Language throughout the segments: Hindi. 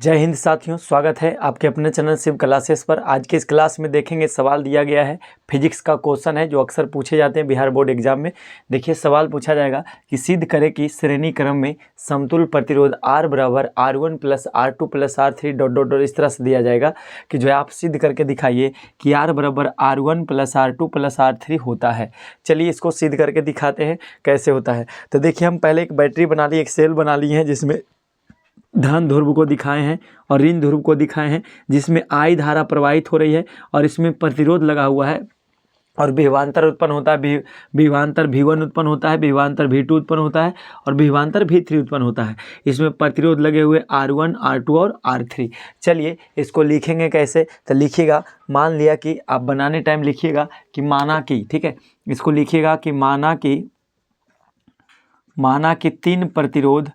जय हिंद साथियों, स्वागत है आपके अपने चैनल शिव क्लासेस पर। आज के इस क्लास में देखेंगे, सवाल दिया गया है, फिजिक्स का क्वेश्चन है जो अक्सर पूछे जाते हैं बिहार बोर्ड एग्जाम में। देखिए सवाल पूछा जाएगा कि सिद्ध करें कि श्रेणी क्रम में समतुल्य प्रतिरोध R बराबर R1 plus R2 plus R3 dot dot dot इस तरह से दिया जाएगा कि जो है आप सिद्ध करके दिखाइए कि R बराबर R1 plus R2 plus R3 होता है। चलिए इसको सिद्ध करके दिखाते हैं कैसे होता है। तो देखिए हम पहले एक बैटरी बना ली, एक सेल बना ली है जिसमें धन ध्रुव को दिखाए हैं और ऋण ध्रुव को दिखाए हैं, जिसमें I धारा प्रवाहित हो रही है और इसमें प्रतिरोध लगा हुआ है और विभवांतर उत्पन्न होता है। विभवांतर V1 उत्पन्न होता है, विभवांतर V2 उत्पन्न होता है और विभवांतर V3 उत्पन्न होता है। इसमें प्रतिरोध लगे हुए R1, R2 और R3। चलिए इसको लिखेंगे कैसे, तो लिखिएगा, मान लिया कि आप बनाने टाइम लिखिएगा कि माना कि, ठीक है, इसको लिखिएगा कि माना कि तीन प्रतिरोध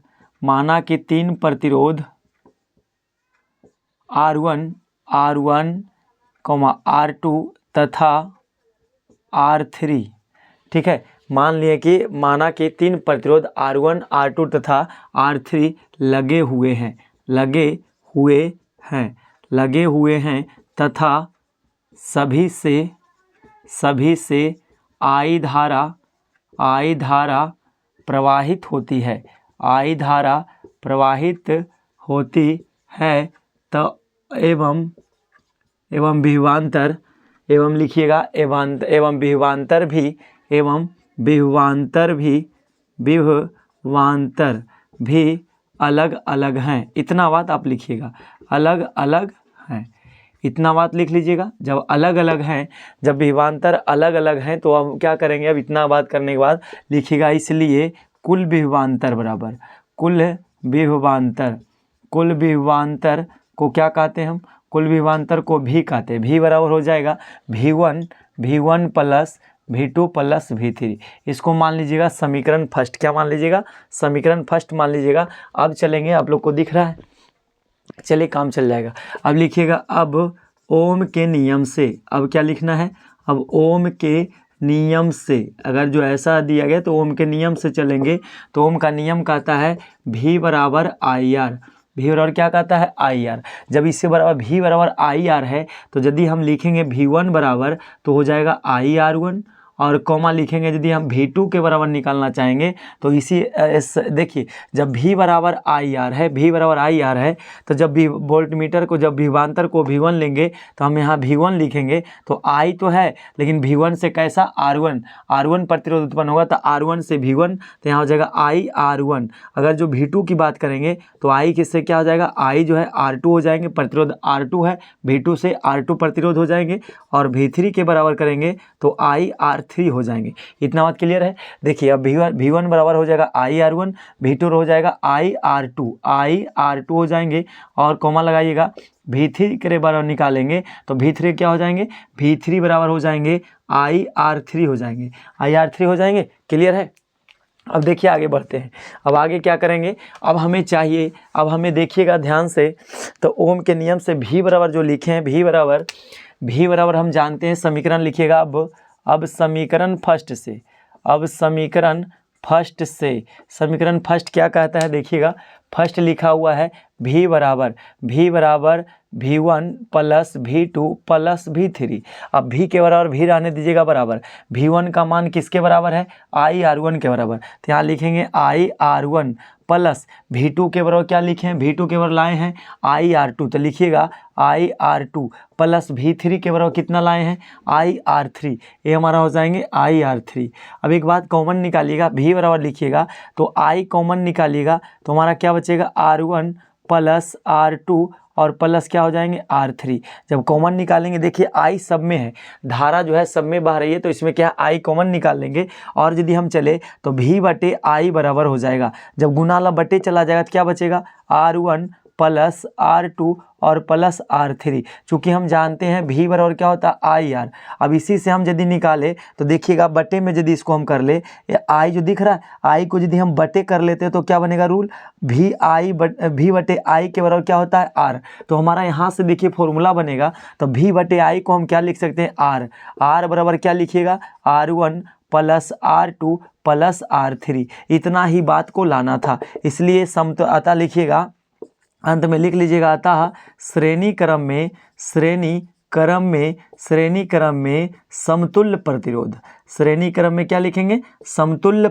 R1, R2 तथा R3, ठीक है। माना कि तीन प्रतिरोध R1, R2 तथा R3 लगे हुए हैं तथा सभी से I धारा प्रवाहित होती है तो एवं विभवांतर, एवं लिखिएगा एवं विभवांतर भी अलग अलग हैं। इतना बात आप लिखिएगा, अलग अलग हैं, इतना बात लिख लीजिएगा। जब अलग अलग हैं, जब विभवांतर अलग अलग हैं तो हम क्या करेंगे, अब इतना बात करने के बाद लिखिएगा, इसलिए कुल विभवांतर को क्या कहते हैं हम, कुल विभवांतर को भी कहते हैं। V बराबर हो जाएगा V1 plus V2 plus V3। इसको मान लीजिएगा समीकरण फर्स्ट। क्या मान लीजिएगा, समीकरण फर्स्ट मान लीजिएगा। अब चलेंगे, आप लोग को दिख रहा है, चलिए काम चल जाएगा। अब लिखिएगा, अब ओम के नियम से, अब क्या लिखना है, अब ओम के नियम से, अगर जो ऐसा दिया गया तो ओम के नियम से चलेंगे। तो ओम का नियम कहता है V बराबर IR। V बराबर क्या कहता है, IR। जब इससे बराबर V बराबर IR है तो यदि हम लिखेंगे V1 बराबर तो हो जाएगा IR1 और कॉमा लिखेंगे यदि हम V2 के बराबर निकालना चाहेंगे तो देखिए जब V बराबर IR है तो जब भी वोल्ट मीटर को, जब विभवांतर को V1 लेंगे तो हम यहाँ V1 लिखेंगे। तो I तो है लेकिन V1 से कैसा, R1 प्रतिरोध उत्पन्न होगा तो R1 से V1, तो यहाँ हो जाएगा IR1। अगर जो V2 की बात करेंगे तो I किससे क्या हो जाएगा, I जो है R2 हो जाएंगे, प्रतिरोध R2 है, V2 से R2 प्रतिरोध हो जाएंगे और V3 के बराबर करेंगे तो IR3 हो जाएंगे। इतना बात क्लियर है। देखिए अब V1 बराबर हो जाएगा IR1, V2 हो जाएगा IR2 हो जाएंगे और कॉमा लगाइएगा। V3 के बराबर निकालेंगे तो V3 क्या हो जाएंगे, V3 बराबर हो जाएंगे IR3 हो जाएंगे। क्लियर है। अब देखिए आगे बढ़ते हैं। अब आगे क्या करेंगे, अब हमें देखिएगा ध्यान से। तो ओम के नियम से V बराबर जो लिखे हैं, V बराबर हम जानते हैं, समीकरण लिखिएगा। अब समीकरण फर्स्ट क्या कहता है, देखिएगा फर्स्ट लिखा हुआ है V बराबर V1 plus V2 plus V3। अब V के बराबर V रहने दीजिएगा बराबर, V1 का मान किसके बराबर है, IR1 के बराबर। तो यहाँ लिखेंगे IR1 प्लस V2 के बराबर क्या लिखे हैं, V2 के बराबर लाए हैं IR2, तो लिखिएगा IR2 प्लस V3 के बराबर कितना लाए हैं, IR3। ये हमारा हो जाएंगे IR3। अब एक बात कॉमन निकालिएगा, V बराबर लिखिएगा तो I कॉमन निकालिएगा तो हमारा क्या बचेगा, R1 प्लस R2 और प्लस क्या हो जाएंगे R3। जब कॉमन निकालेंगे, देखिए I सब में है, धारा जो है सब में बह रही है तो इसमें क्या I कॉमन निकाल लेंगे और यदि हम चले तो V बटे I बराबर हो जाएगा। जब गुना बटे चला जाएगा तो क्या बचेगा, R1 प्लस R2 और प्लस R3। चूँकि हम जानते हैं V बराबर क्या होता है IR। अब इसी से हम यदि निकाले तो देखिएगा बटे में यदि इसको हम कर ले, ये I जो दिख रहा है I को यदि हम बटे कर लेते हैं तो क्या बनेगा रूल, V बटे I के बराबर क्या होता है R। तो हमारा यहाँ से देखिए फॉर्मूला बनेगा, तो V बटे I को हम क्या लिख सकते हैं R बराबर क्या लिखिएगा R1 plus R2 plus R3। इतना ही बात को लाना था, इसलिए समतुल्यता लिखिएगा अंत में लिख लीजिएगा, अतः श्रेणी क्रम में समतुल्य प्रतिरोध। श्रेणी क्रम में क्या लिखेंगे? समतुल्य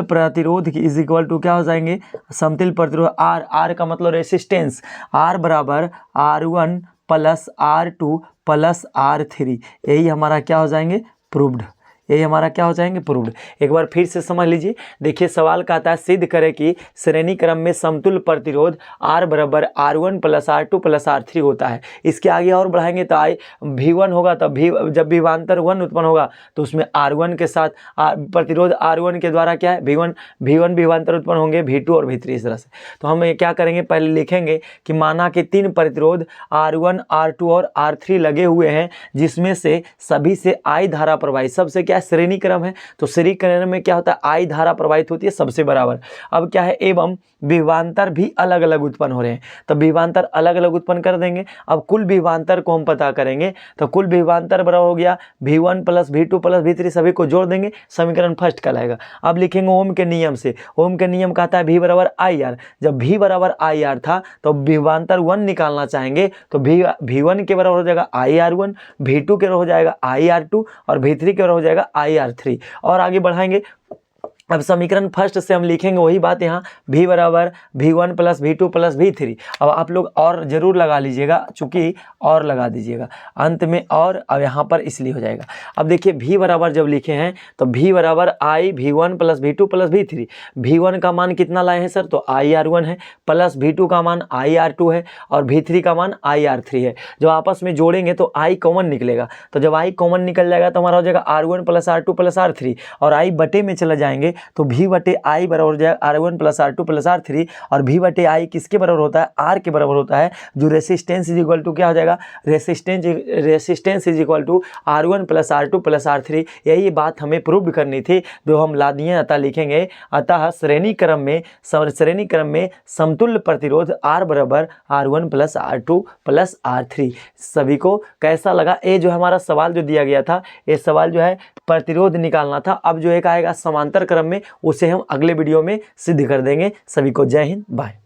प्रतिरोध की इज इक्वल टू क्या हो जाएंगे? समतुल्य प्रतिरोध आर का मतलब रेसिस्टेंस, आर बराबर R1 plus R2 plus R3। यही हमारा क्या हो जाएंगे? प्रूव्ड। यही हमारा क्या हो जाएंगे? प्रूव्ड। एक बार फिर से समझ लीजिए। देखिए सवाल कहता है सिद्ध करें कि श्रेणी क्रम में समतुल्य प्रतिरोध R बराबर R1 plus R2 plus R3 होता है। इसके आगे और बढ़ाएंगे तो V1 होगा, तब जब विभवांतर 1 उत्पन्न होगा तो उसमें R1 के साथ प्रतिरोध R1 के द्वारा क्या है? V1 विभवांतर उत्पन्न होंगे, V2 और V3 इस तरह से। तो हम क्या करेंगे? पहले लिखेंगे कि माना कि 3 प्रतिरोध R1, R2 और R3 लगे हुए हैं, जिसमें से सभी से I धारा प्रवाहित, सबसे क्या श्रेणी क्रम है तो श्रेणी क्रम में क्या होता है? I धारा प्रवाहित होती है सबसे बराबर। अब क्या है? एवं विभवांतर भी अलग अलग उत्पन्न हो रहे हैं, तो विभवांतर अलग अलग उत्पन्न कर देंगे। अब कुल विभवांतर को हम पता करेंगे, तो कुल विभवांतर बराबर हो गया V1 plus V2 plus V3, सभी को जोड़ देंगे, समीकरण फर्स्ट कहलाएगा। अब लिखेंगे ओम के नियम से। ओम के नियम कहता है V बराबर IR। जब V बराबर IR था तो विभवांतर 1 निकालना चाहेंगे तो V1 के बराबर हो जाएगा IR1, V2 के बराबर हो जाएगा IR2 और V3 के बराबर हो जाएगा IR3। और आगे बढ़ाएंगे। अब समीकरण फर्स्ट से हम लिखेंगे वही बात यहाँ, V बराबर V1 plus V2 plus V3। अब आप लोग और जरूर लगा लीजिएगा, चूँकि और लगा दीजिएगा अंत में, और अब यहाँ पर इसलिए हो जाएगा। अब देखिए V बराबर जब लिखे हैं तो V बराबर I V1 plus V2 plus V3। V1 का मान कितना लाए हैं सर? तो IR1 है, प्लस V2 का मान IR2 है और V3 का मान IR3 है। जब आपस में जोड़ेंगे तो I कॉमन निकलेगा, तो जब I कॉमन निकल जाएगा तो हमारा हो जाएगा R1 plus R2 plus R3, और I बटे में चले जाएंगे तो V बटे I बराबर हो जाएगा R1 plus R2 plus R3, और V बटे I किसके बराबर होता है? R के बराबर होता है, जो रेसिस्टेंस इज इक्वल टू क्या हो जाएगा? Resistance is equal to R1 plus R2 plus R3। यही बात हमें प्रूव करनी थी, जो हम ला दिए। अतः लिखेंगे, अतः श्रेणी क्रम में समतुल्य प्रतिरोध R बराबर R1 plus R2 plus R3। सभी को कैसा लगा? ये जो हमारा सवाल जो दिया गया था, ये सवाल जो है प्रतिरोध निकालना था। अब जो एक आएगा समांतर क्रम में, उसे हम अगले वीडियो में सिद्ध कर देंगे। सभी को जय हिंद, बाय।